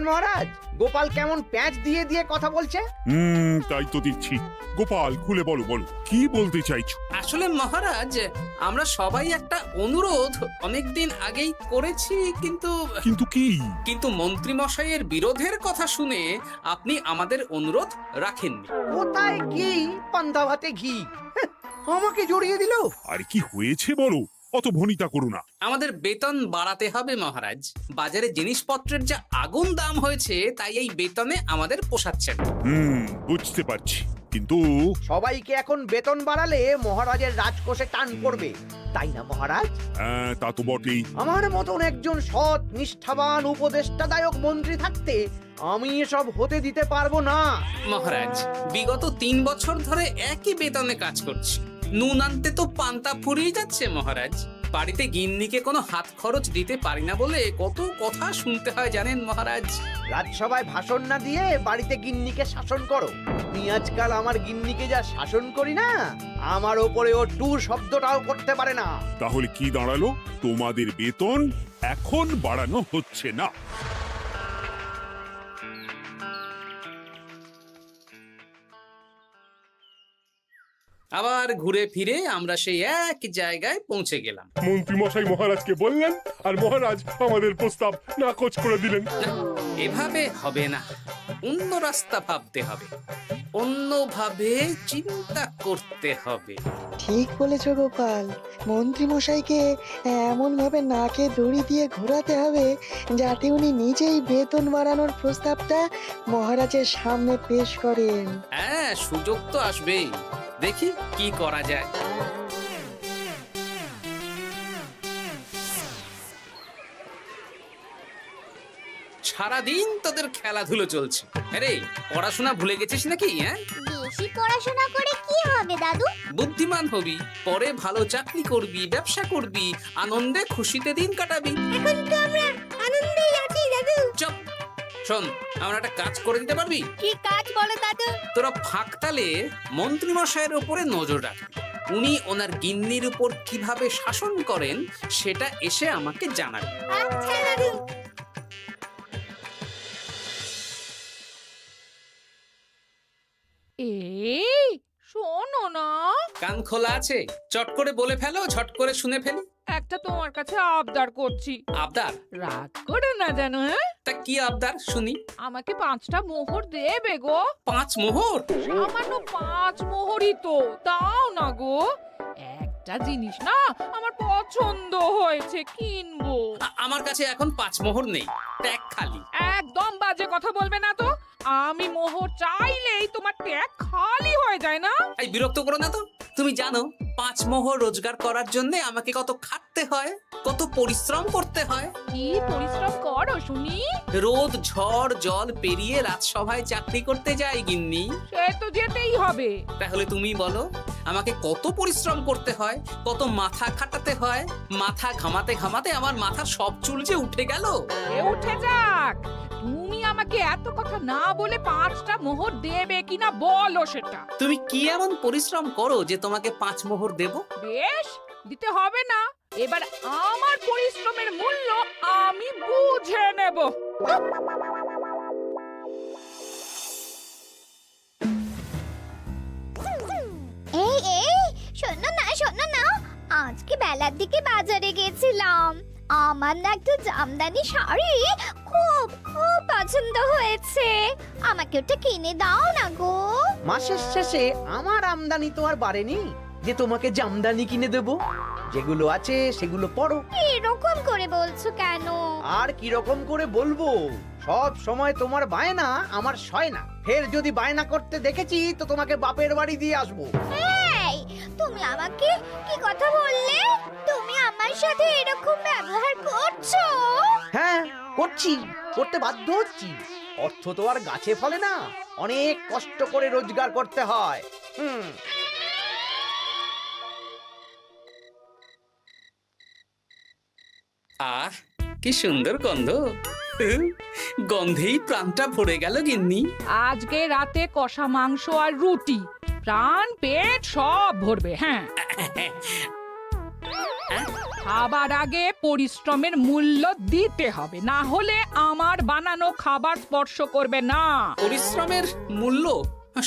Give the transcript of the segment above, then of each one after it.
মহারাজ, গোপাল কেমন প্যাঁচ দিয়ে দিয়ে কথা বলছে। তাই তো দিচ্ছি। গোপাল, খুলে বলো বলো, কি বলতে চাইছো? আসলে মহারাজ, আমরা সবাই একটা অনুরোধ অনেকদিন আগেই করেছি, কিন্তু কিন্তু কি? কিন্তু মন্ত্রী মশাইয়ের বিরোধের কথা শুনে আপনি আমাদের অনুরোধ রাখেননি। কোথায় কি পান্তা ভাতে ঘি, হ্যাঁ, আমাকে জড়িয়ে দিল। আর কি হয়েছে বলো, অত ভনিতা করো না। আমাদের বেতন বাড়াতে হবে মহারাজ। বাজারে জিনিসপত্রের যা আগুন দাম হয়েছে, তাই এই বেতনে আমাদের পোষাচ্ছে না। বুঝতে পারছি, কিন্তু সবাইকে এখন বেতন বাড়ালে মহারাজের রাজকোষে টান পড়বে, তাই না মহারাজ? হ্যাঁ, তা তো বটেই। আমার মতন একজন সৎ নিষ্ঠাবান উপদেষ্টাদায়ক মন্ত্রী থাকতে আমি এসব হতে দিতে পারবো না। মহারাজ, বিগত 3 বছর ধরে একই বেতনে কাজ করছি। নুন আনতে তো পান্তা ফুরিয়ে যাচ্ছে মহারাজ। বাড়িতে গিন্নিকে কোনো হাত খরচ দিতে পারি না বলে কত কথা শুনতে হয় জানেন মহারাজ। রাজসভায় ভাষণ না দিয়ে বাড়িতে গিন্নিকে শাসন করো। আমি আজকাল আমার গিন্নিকে যা শাসন করি না, আমার ওপরে ও টু শব্দটাও করতে পারে না। তাহলে কি দাঁড়ালো? তোমাদের বেতন এখন বাড়ানো হচ্ছে না। আবার ঘুরে ফিরে আমরা সেই এক জায়গায় পৌঁছে গেলাম। মন্ত্রী মশাই মহারাজকে বললেন, আর মহারাজ আমাদের প্রস্তাব নাকচ করে দিলেন। না, এভাবে হবে না, অন্য রাস্তা ভাবতে হবে, অন্যভাবে চিন্তা করতে হবে। ঠিক বলেছ গোপাল, মন্ত্রী মশাইকে এমন ভাবে নাকে দড়ি দিয়ে ঘোরাতে হবে যাতে উনি নিজেই বেতন বাড়ানোর প্রস্তাবটা মহারাজের সামনে পেশ করেন। হ্যাঁ, সুযোগ তো আসবেই। দেখি কি করা যায়। সারাদিন তোদের খেলাধুলো চলছে। আরে, পড়াশোনা ভুলে গেছিস নাকি? হ্যাঁ, বেশি পড়াশোনা করে কি হবে দাদু? বুদ্ধিমান হবি, পরে ভালো চাকরি করবি, ব্যবসা করবি, আনন্দে খুশিতে দিন কাটাবি। এখন তো আমরা আনন্দেই আছি দাদু। চুপ! শোন, আমরা একটা কাজ করে দিতে পারবি? কি কাজ বলো দাদু? তোরা ফাঁকতালে মন্ত্রী মশাইয়ের উপরে নজর রাখ। উনি ওনার গিন্নির উপর কিভাবে শাসন করেন সেটা এসে আমাকে জানাবে। আচ্ছা দাদু। এই শোনো না, কান খোলা আছে? চট করে বলে ফেলো, ঝট করে শুনে ফেলি। একটা তোমার কাছে আবদার করছি, আবদার? রাগ করে না জানো। হ্যাঁ, তা কি আবদার শুনি? আমাকে 5টা মোহর দেবে গো। 5 মোহর? সামান্য 5 মোহরই তো, দাও না গো। একটা জিনিস না আমার পছন্দ হয়েছে, কিনবো। আমার কাছে এখন 5 মোহর নেই, ট্যাগ খালি। একদম বাজে কথা বলবে না তো। আমি মোহর চাইলেই তোমার ট্যাগ খালি হয়ে যায় না। এই বিরক্ত করো না তো। তুমি জানো 5 মোহর রোজগার করার জন্য আমাকে কত খাটতে হয়, কত পরিশ্রম করতে হয়। কি পরিশ্রম করো শুনি? রোদ ঝড় জল পেরিয়ে রাজসভায় চাকরি করতে যাই গিন্নি। সে তো যেতেই হবে। তাহলে তুমি বলো, আমাকে কত পরিশ্রম করতে হয়, কত মাথা খাটাতে হয়। মাথা ঘামাতে ঘামাতে আমার মাথার সব চুল যে উঠে গেল। এ উঠে যাক, তুমি আমাকে এত কথা না বলে 5টা মোহর দেবে কিনা বলো সেটা। তুমি কি এমন পরিশ্রম করো যে তোমাকে 5 মোহর দেব? বেশ, দিতে হবে না। এবার আমার পরিশ্রমের মূল্য আমি বুঝে নেব। এই এই শোনো না, আজকে বেলার দিকে বাজারে গেছিলাম। আমার না একটা জামদানি শাড়ি খুব খুব পছন্দ হয়েছে। আমাকে ওটা কিনে দাও না গো। মাসের শেষে আমার আমদানি তো আর বাড়েনি যে তোমাকে জামদানি কিনে দেব। যেগুলো আছে সেগুলো পড়ো। এরকম করে বলছো কেন? আর কি রকম করে বলবো, সব সময় তোমার বায়না আমার সয় না। ফের যদি বায়না করতে দেখেছি তো তোমাকে বাপের বাড়ি দিয়ে আসবো। এই, তুমি আমাকে কি কথা বললে? তুমি আমার সাথে এরকম ব্যবহার করছো? হ্যাঁ, করতে বাধ্য হচ্ছি। অর্থ তো আর গাছে ফলে না, অনেক কষ্ট করে রোজগার করতে হয়। আহ, কি সুন্দর গন্ধ! গন্ধেই প্রাণটা ভরে গেল গিন্নি। আজকে রাতে কষা মাংস আর রুটি, প্রাণ পেট সব ভরবে। হ্যাঁ, খাবার আগে পরিশ্রমের মূল্য দিতে হবে, না হলে আমার বানানো খাবার স্পর্শ করবে না। পরিশ্রমের মূল্য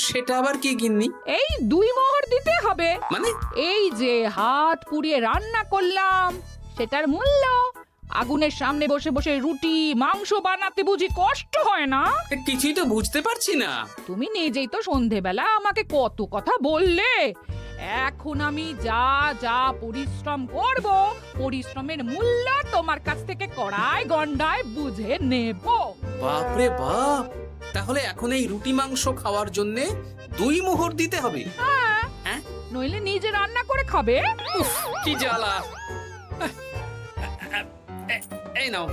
সেটা আবার কি গিন্নি? এই 2 মোহর দিতে হবে। মানে এই যে হাত পুড়িয়ে রান্না করলাম সেটার মূল্য। আগুনের সামনে বসে বসে রুটি মাংস বানাতে বুঝি কষ্ট হয় না? কিছুই তো বুঝতে পারছি না। তুমি নিজেই তো সন্ধেবেলা আমাকে কত কথা বললে। এখন আমি যা যা পরিশ্রম করব, পরিশ্রমের মূল্য তোমার কাছ থেকে কড়াই গন্ডায় বুঝে নেব। বাপরে বাপ, তাহলে এখন এই রুটি মাংস খাওয়ার জন্য 2 মোহর দিতে হবে? হ্যাঁ, নইলে নিজে রান্না করে খাবে। উফ, কি জ্বালা। এই নাও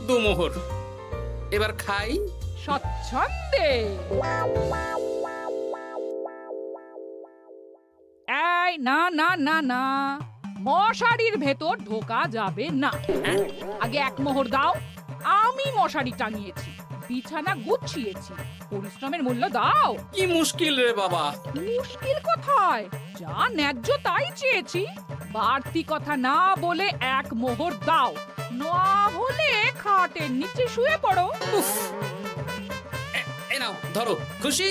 2 মোহর, এবার খাই। স্বচ্ছন্দে। এই না না না না, মশারির ভেতর ঢোকা যাবে না। আগে 1 মোহর দাও। আমি মশারি টাঙিয়েছি, বিছানা গুছিয়েছি, পরিশ্রমের মূল্য দাও। কি মুশকিল রে বাবা। মুশকিল কোথায়? যা ন্যায্য তাই চেয়েছি। বাড়তি কথা না বলে 1 মোহর দাও, না হলে খাটের নিচে শুয়ে পড়ো। উফ, এই নাও ধরো। খুশি?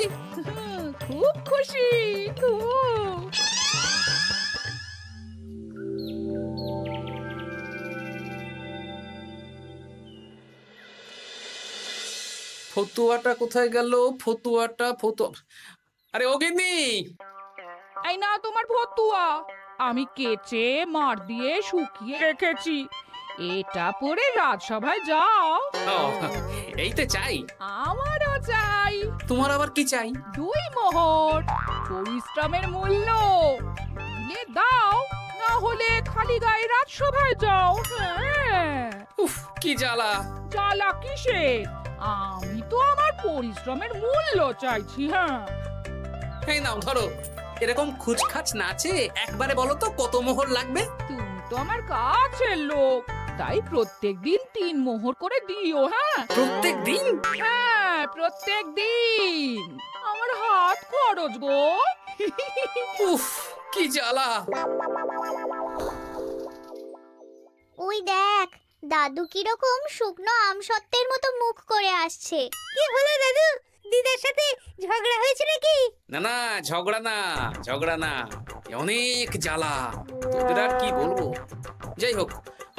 খুব খুশি, খুব। ফতুয়াটা কোথায় গেল? ফতুয়া। আরে ও গিন্নি, এই না তোমার ফতুয়া, আমি কেচে মার দিয়ে শুকিয়ে রেখেছি। এটা পরে রাজসভায় যাও। ও, এই তো চাই। আমারও চাই। তোমার আবার কি চাই? 2 মোহর, পরিশ্রমের মূল্য দিলে দাও, না হলে খালি গায়ে রাজসভায় যাও। হ্যাঁ। উফ, কি জ্বালা। জ্বালা কিসের? আমি তো আমার পরিশ্রমের মূল্য চাইছি। হ্যাঁ, এই নাও ধরো। এরকম খুচখাচ নাচে একবারে বলো তো কত মোহর লাগবে? তুমি তো আমার কাছের লোক, তাই প্রত্যেকদিন 3 মোহর করে দিও। হ্যাঁ প্রত্যেক দিন? হ্যাঁ, প্রত্যেকদিন। আমার হাত খরচ গো। উফ, কি জ্বালা। ওই দেখ, দাদু কিরকম শুকনো আমসত্ত্বের মতো মুখ করে আসছে। কি হলো দাদু? দিদার সাথে ঝগড়া হয়েছে নাকি? না না, ঝগড়া না, অনেক জ্বালা। তোদের আর কি বলবো। যাই হোক,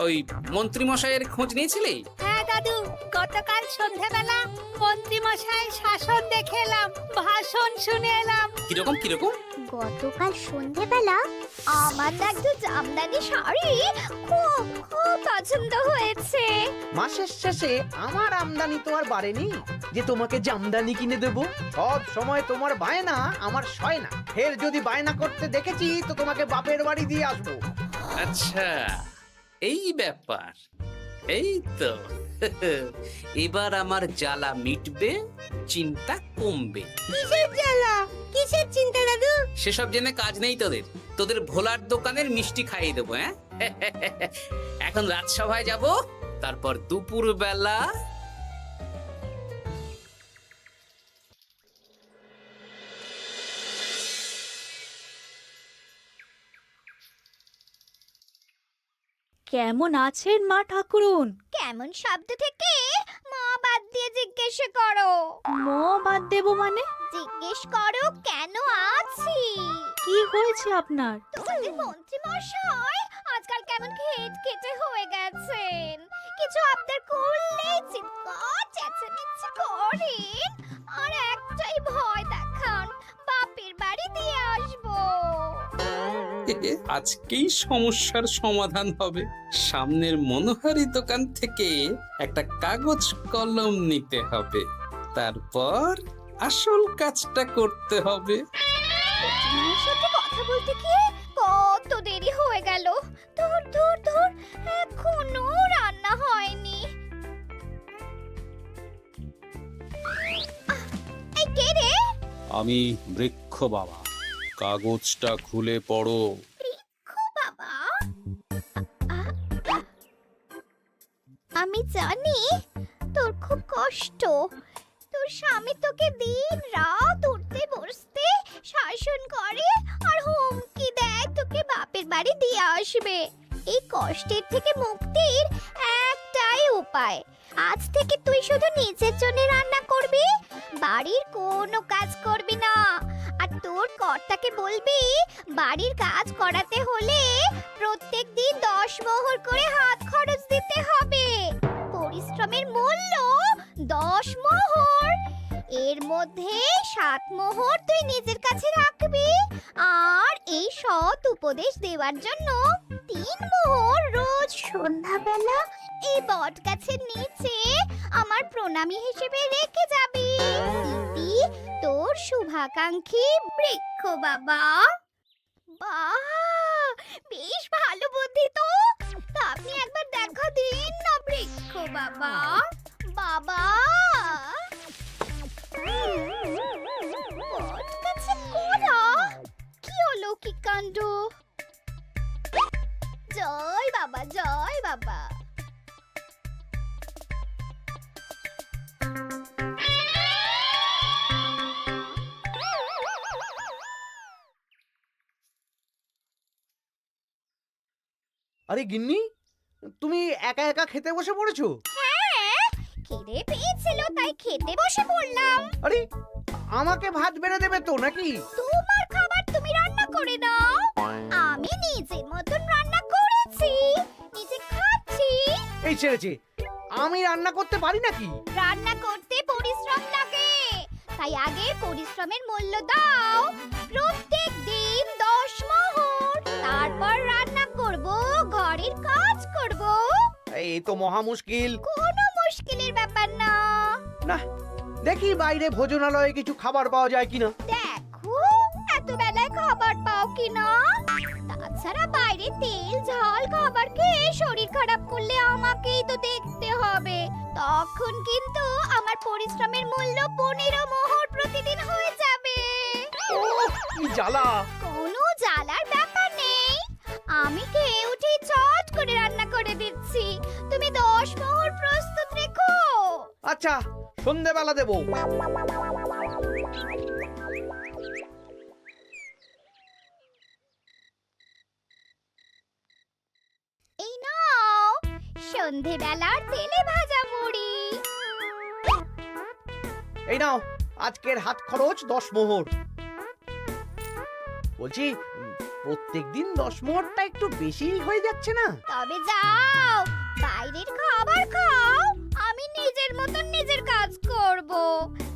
ওই মন্ত্রী মশাইয়ের খোঁজ নিয়েছিলি? হ্যাঁ দাদু, গতকাল সন্ধ্যাবেলা মন্ত্রী মশাই শাসন দেখে এলাম, ভাষণ শুনে এলাম। কিরকম? গতকাল সন্ধ্যাবেলা আমার না একটু জামদানি শাড়ি খুব খুব পছন্দ হয়েছে। মাসের শেষে আমার আমদানি তো আর বাড়েনি যে তোমাকে জামদানি কিনে দেব। সব সময় তোমার বায়না আমার সয় না। ফের যদি বায়না করতে দেখেছি তো তোমাকে বাপের বাড়ি দিয়ে আসবো। আচ্ছা, এই ব্যাপার। এই তো, এবার আমার জ্বালা মিটবে, চিন্তা কমবে। কিসের জ্বালা, কিসের চিন্তা দাদু? সেসব জেনে কাজ নেই তোদের ভোলার দোকানের মিষ্টি খাইয়ে দেবো। হ্যাঁ, এখন রাজসভায় যাব, তারপর দুপুর বেলা কেমন আছেন মা ঠাকুরুন? কেমন শব্দ থেকে মা বাদ দিয়ে জিজ্ঞেস করো। মো বাদ দেব মানে? জিজ্ঞেস করো কেন আছি। কি হয়েছে আপনার? তোমাদের মন্ত্রী মশাই আজকাল কেমন খেটে হয়ে গেছেন। কিছু আবদার করলেই চিৎকার চেঁচামেচি করেন, আর একটাই ভয় দেখান, বাপের বাড়ি দিয়ে আসবো। আজকেই সমস্যার সমাধান হবে। সামনের মনোহারি দোকান থেকে একটা কাগজ কলম নিতে হবে, তারপর আসল কাজটা করতে হবে। তোমার সাথে কথা বলতে গিয়ে কত দেরি হয়ে গেল। ধুর, এখনো রান্না হয়নি। এই কে রে? আমি বৃক্ষ বাবা, কাগজটা খুলে পড়ো। বাবা, আমি জানি তোর খুব কষ্ট। তোর স্বামী তোকে দিন রাত উঠতে বসতে শাসন করে আর হুমকি দেয় তোকে বাপের বাড়ি দিয়ে আসবে। এই কষ্টের থেকে মুক্তির একটাই উপায়। আজ থেকে তুই শুধু নিজের জন্য রান্না করবি, বাড়ির কোনো কাজ করবি না। আর তোর কর্তাকে বলবি বাড়ির কাজ করাতে হলে প্রত্যেক দিন 10 মোহর করে হাত খরচ দিতে হবে। পরিশ্রমের মূল্য 10 মোহর। এর মধ্যে 7 মোহর তুই নিজের কাছে রাখবি, আর এই সৎ উপদেশ দেওয়ার জন্য 3 মোহর রোজ সন্ধ্যাবেলা এই বট গাছের নিচে আমার প্রণামী হিসেবে রেখে যাবি। ইতি তোর শুভাকাঙ্ক্ষী বৃক্ষ বাবা। বাহ, বেশ ভালো বুদ্ধি তো। তা আপনি একবার দেখা দিন না বৃক্ষ বাবা। বাবা, বটগাছে কোরা, কি অলৌকিক কাণ্ড! জয় বাবা, জয় বাবা। আরে গিন্নি, তুমি একা একা খেতে বসে পড়েছো? হ্যাঁ, খিদে পেয়েছিল তাই খেতে বসে পড়লাম। আরে আমাকে ভাত বেড়ে দেবে তো নাকি? তোমার খাবার তুমি রান্না করে দাও, আমি নিজের মতন রান্না করেছি, নিজে খাচ্ছি। এই ছেড়েছে, আমি রান্না করতে পারি নাকি? রান্না করতে পরিশ্রম লাগে, তাই আগে পরিশ্রমের মূল্য দাও। প্রত্যেক দিন 10 মোহর, তারপর রান্না করব, ঘরের কাজ করব। এই তো মহা মুশকিল। কোনো মুশকিলের ব্যাপার না। না, দেখি বাইরে ভোজনালয়ে কিছু খাবার পাওয়া যায় কিনা। দেখো এত বেলায় খাবার পাও কিনা। তাছাড়া বাইরে তেল ঝাল খাবার খেয়ে শরীর খারাপ করলে আমাকেই তো দেখতে হবে। তখন কিন্তু আমার পরিশ্রমের মূল্য 15 মোহর প্রতিদিন হয়ে যাবে। কি জ্বালা! কোনো জ্বালার ব্যাপার নেই, আমি খেয়ে উঠে চট করে রান্না করে দিচ্ছি। তুমি 10 মোহর প্রস্তুত রেখো। আচ্ছা, সন্ধেবেলা দেবো। এই নাও সন্ধেবেলার তেলে ভাজা মুড়ি। এই নাও আজকের হাত খরচ 10 মোহর। বলছি, প্রত্যেকদিন 10 মোহরটা একটু বেশি হয়ে যাচ্ছে না? তবে যাও, বাইরের খাবার খাও, আমি নিজের মতন নিজের কাজ করব।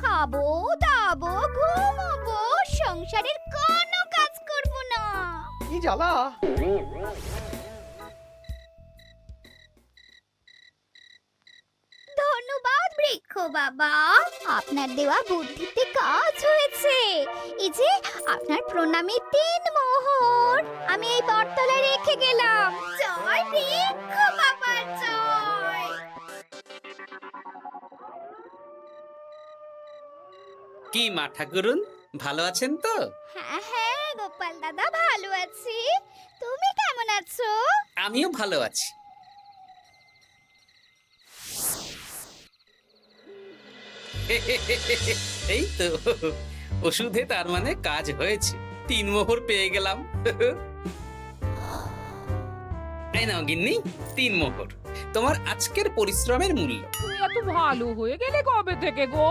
খাবো, দাবো, ঘুমোবো, সংসারের কোনো কাজ করব না। কি জ্বালা! ধন্যবাদ বৃক্ষ বাবা, আপনার দেওয়া বুদ্ধিতে কাজ হয়েছে। এই যে আপনার প্রণামী 3 মোহর আমি এই বটতলায় রেখে গেলাম। জয় বৃক্ষ বাবা, জয়। কি মা ঠাকুরুন, ভালো আছেন তো? হ্যাঁ হ্যাঁ গোপাল দাদা, ভালো আছি। তুমি কেমন আছো? আমিও ভালো আছি। এই তো ওষুধে তার মানে কাজ হয়েছে, 3 মোহর পেয়ে গেলাম। এই নাও গিন্নি, 3 মোহর তোমার আজকের পরিশ্রমের মূল্য। তুমি এত ভালো হয়ে গেলে কবে থেকে গো?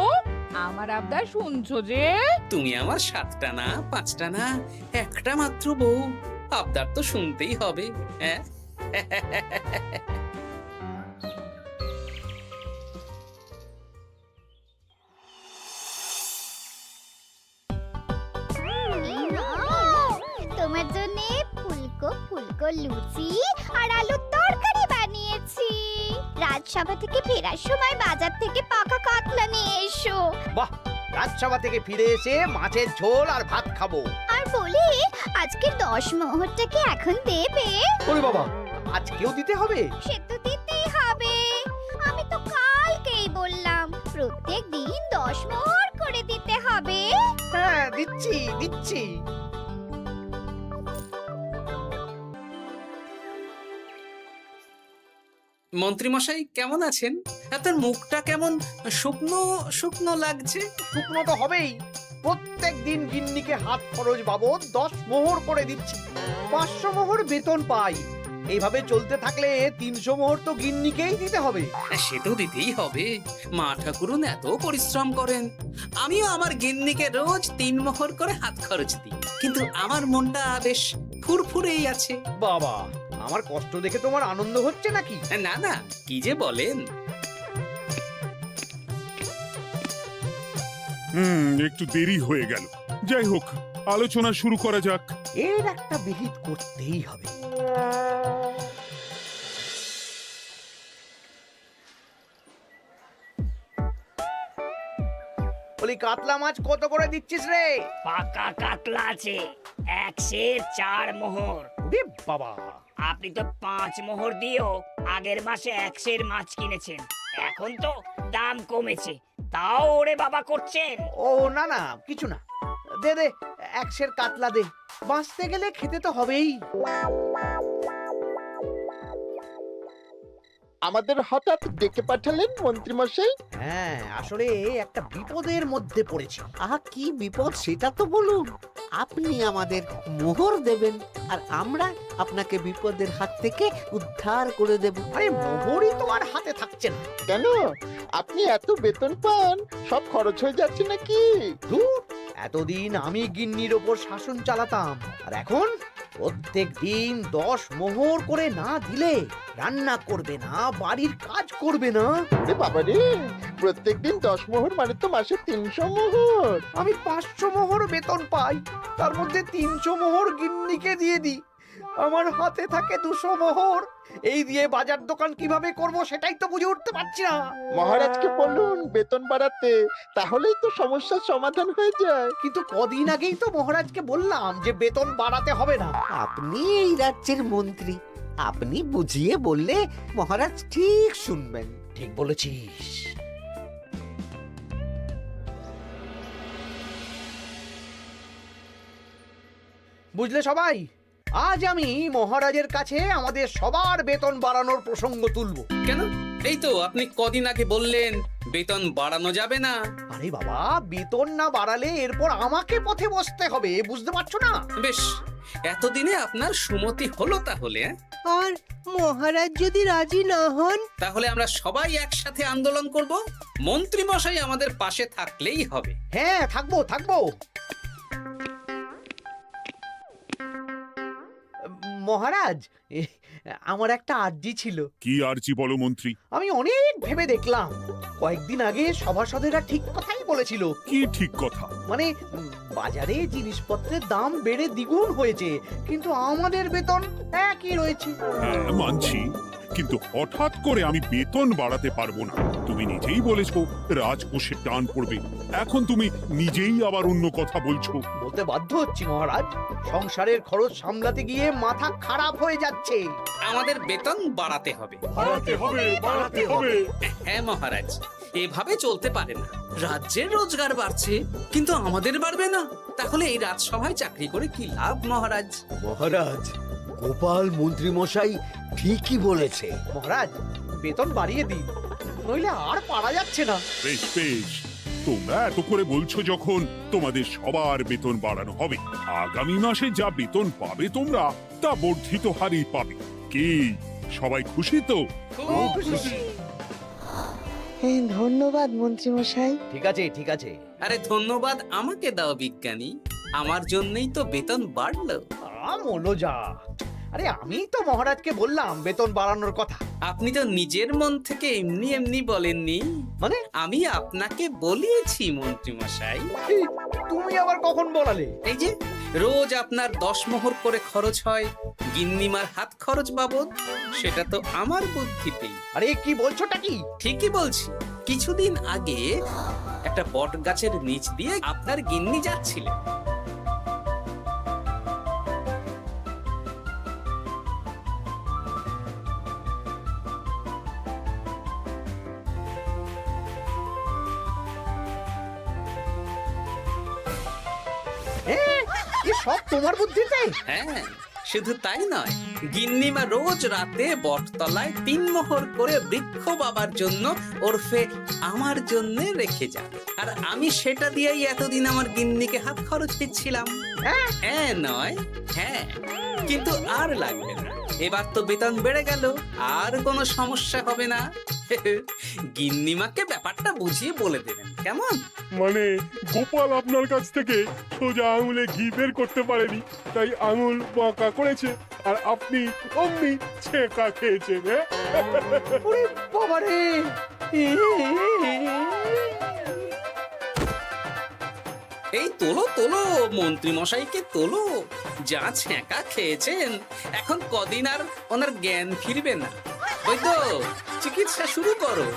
আমার আবদার শুনছো যে? তুমি আমার 7টা না 5টা না, একটা মাত্র বউ, আবদার তো শুনতেই হবে। হ্যাঁ, এই নাও, তোমার জন্য ফুলকো ফুলকো লুচি আর আলুর তরকারি বানিয়েছি। রাজসভা থেকে ফেরার সময় বাজার থেকে পাকা কাতলা নিয়ে এসো। বাহ, রাজসভা থেকে ফিরে এসে মাছের ঝোল আর ভাত খাবো। আর বলি, আজকের 10 মোহরটাকে এখন দেবে? ওরে বাবা, আজকেও দিতে হবে? সে তো দিতেই হবে। আমি তো কালকেই বললাম প্রত্যেক দিন 10 মোহর করে দিতে হবে। হ্যাঁ, দিচ্ছি দিচ্ছি। মন্ত্রীমশাই কেমন আছেন? আপনার মুখটা কেমন শুকনো শুকনো লাগছে। শুকনো তো হবেই। প্রত্যেক দিন গিন্নিকে হাত খরচ বাবদ 10 মোহর করে দিচ্ছি। 500 মোহর বেতন পাই। এইভাবে চলতে থাকলে 300 মোহর তো গিন্নিকেই দিতে হবে। সে তো দিতেই হবে, মা ঠাকুরুন এত পরিশ্রম করেন। আমিও আমার গিন্নিকে রোজ 3 মোহর করে হাত খরচ দিই, কিন্তু আমার মনটা বেশ ফুরফুরেই আছে। বাবা, আমার কষ্ট দেখে তোমার আনন্দ হচ্ছে নাকি? না না, কি যে বলেন। একটু দেরি হয়ে গেল। যাই হোক, আলোচনা শুরু করা যাক। এর একটা বিহিত করতেই হবে। বলি, কাতলা মাছ কত করে দিচ্ছিস রে? পাকা কাতলা আছে 104 মোহর। ওরে বাবা, আপনি তো 5 মোহর দিয়েও আগের মাসে 100 মাছ কিনেছেন, এখন তো দাম কমেছে, তাও ওরে বাবা করছেন। ও না না, কিছু না, দে দে 100 কাতলা দে, বাঁচতে গেলে খেতে তো হবেই। আমাদের হঠাৎ ডেকে পাঠালেন মন্ত্রী মশাই? হ্যাঁ, আসলে একটা বিপদের মধ্যে পড়েছি। আহা, কি বিপদ সেটা তো বলুন। আপনি আমাদের মোহর দেবেন আর আমরা আপনাকে বিপদের হাত থেকে উদ্ধার করে দেব। আরে মোহরই তো আর হাতে থাকছে না। কেন, আপনি এত বেতন পান, সব খরচ হয়ে যাচ্ছে নাকি? ধুর, এতদিন আমি গিন্নির ওপর শাসন চালাতাম, আর এখন প্রত্যেক দিন 10 মোহর করে না দিলে রান্না করবে না, বাড়ির কাজ করবে না। রে বাবা রে, প্রত্যেকদিন 10 মোহর মানে তো মাসে 300 মোহর। আমি 500 মোহর বেতন পাই, তার মধ্যে 300 মোহর গিন্নিকে দিয়ে দিই, আমার হাতে থাকে 200 মোহর। এই দিয়ে বাজার দোকান কিভাবে করব সেটাই তো বুঝে উঠতে পারছি না। মহারাজকে বলুন বেতন বাড়াতে, তাহলেই তো সমস্যার সমাধান হয়ে যায়। কিন্তু কদিন আগেই তো মহারাজকে বললাম যে বেতন বাড়াতে হবে না। আপনি এই রাজ্যের মন্ত্রী, আপনি বুঝিয়ে বললে মহারাজ ঠিক শুনবেন। ঠিক বলেছিস। বুঝলে সবাই, আজ আমি মহারাজের কাছে আমাদের সবার বেতন বাড়ানোর প্রসঙ্গ তুলব। কেন? এই তো আপনি কদিন আগে বললেন বেতন বাড়ানো যাবে না। আরে বাবা, বেতন না বাড়ালে এরপর আমাকে পথে বসতে হবে, বুঝতে পারছো না? বেশ, এতদিনে আপনার সুমতি হলো তাহলে। আর মহারাজ যদি রাজি না হন? তাহলে আমরা সবাই একসাথে আন্দোলন করব, মন্ত্রী মশাই আমাদের পাশে থাকলেই হবে। হ্যাঁ, থাকবো থাকবো। মহারাজ, আমার একটা আর্জি ছিল। কি আর্জি বলো মন্ত্রী? আমি অনেক ভেবে দেখলাম, কয়েকদিন আগে সভাসদেরা ঠিক কথাই বলেছিল। কি ঠিক কথা? মানে বাজারে জিনিসপত্রের দাম বেড়ে দ্বিগুণ হয়েছে, কিন্তু আমাদের বেতন একই রয়েছে। হ্যাঁ, মানছি, কিন্তু হঠাৎ করে আমি বেতন বাড়াতে পারবো না। তুমি নিজেই বলেছো রাজকোষে টান পড়বে, এখন তুমি নিজেই আবার অন্য কথা বলছো। বলতে বাধ্য হচ্ছি মহারাজ, সংসারের খরচ সামলাতে গিয়ে মাথা খারাপ হয়ে যাচ্ছে। আমাদের বেতন বাড়াতে হবে। বাড়াতে হবে, বাড়াতে হবে। হ্যাঁ মহারাজ, এভাবে চলতে পারে না। রাজ্যের রোজগার বাড়ছে, কিন্তু আমাদের বাড়বে না। তাহলে এই রাজসভায় চাকরি করে কি লাভ মহারাজ? মহারাজ, গোপাল মন্ত্রী মশাই ঠিকই বলেছে। মহারাজ, বেতন বাড়িয়ে দিন, নইলে আর পারা যাচ্ছে না। বেশ বেশ, তোমরা এত করে বলছো যখন, তোমাদের সবার বেতন বাড়ানো হবে। আগামী মাসে যা বেতন পাবে তোমরা, তা বর্ধিত হারেই পাবে। কি সবাই খুশি তো? খুব খুশি। ধন্যবাদ মন্ত্রী মশাই। ঠিক আছে ঠিক আছে। আরে ধন্যবাদ আমাকে দাও বিজ্ঞানী, আমার জন্যই তো বেতন বাড়লো। মনো যা, আরে আমি তো মহারাজকে বললাম বেতন বাড়ানোর কথা। আপনি তো নিজের মন থেকে এমনি এমনি বলেননি, মানে আমি আপনাকে বলিয়েছি মন্ত্রী মশাই। তুমি আবার কখন বলালে? এই যে রোজ আপনার 10 মোহর করে খরচ হয় গিন্নিমার হাত খরচ বাবদ, সেটা তো আমার বুদ্ধিতেই। আরে কি বলছোটা কি? ঠিকই বলছি। কিছুদিন আগে একটা বট গাছের নিচ দিয়ে আপনার গিন্নি যাচ্ছিলেন। সব তোমার বুদ্ধিতে? হ্যাঁ, শুধু তাই নয়, গিন্নিমা রোজ রাতে বটতলায় 3 মোহর করে বৃক্ষ বাবার জন্য ওরফে আমার জন্য রেখে যান, আর আমি সেটা দিয়েই এতদিন আমার গিন্নিকে হাত খরচ দিচ্ছিলাম। হ্যাঁ নয়, হ্যাঁ, কিন্তু আর লাগবে না। এবার তো বেতন বেড়ে গেল, আর কোনো সমস্যা হবে না। গিন্নিমাকে ব্যাপারটা বুঝিয়ে বলে দেবেন, কেমন? মানে গোপাল আপনার কাছ থেকে সোজা আঙুলে ঘি বের করতে পারেনি, তাই আঙুল বাঁকা করেছে, আর আপনি অমনি ছেঁকা খেয়েছেন। হ্যাঁ? ওরে বাবা রে! এই তোলো তোলো, মন্ত্রী মশাইকে তোলো। যা ছ্যাঁকা খেয়েছেন, এখন কদিন আর ওনার জ্ঞান ফিরবে না। ওই তো চিকিৎসা শুরু করো।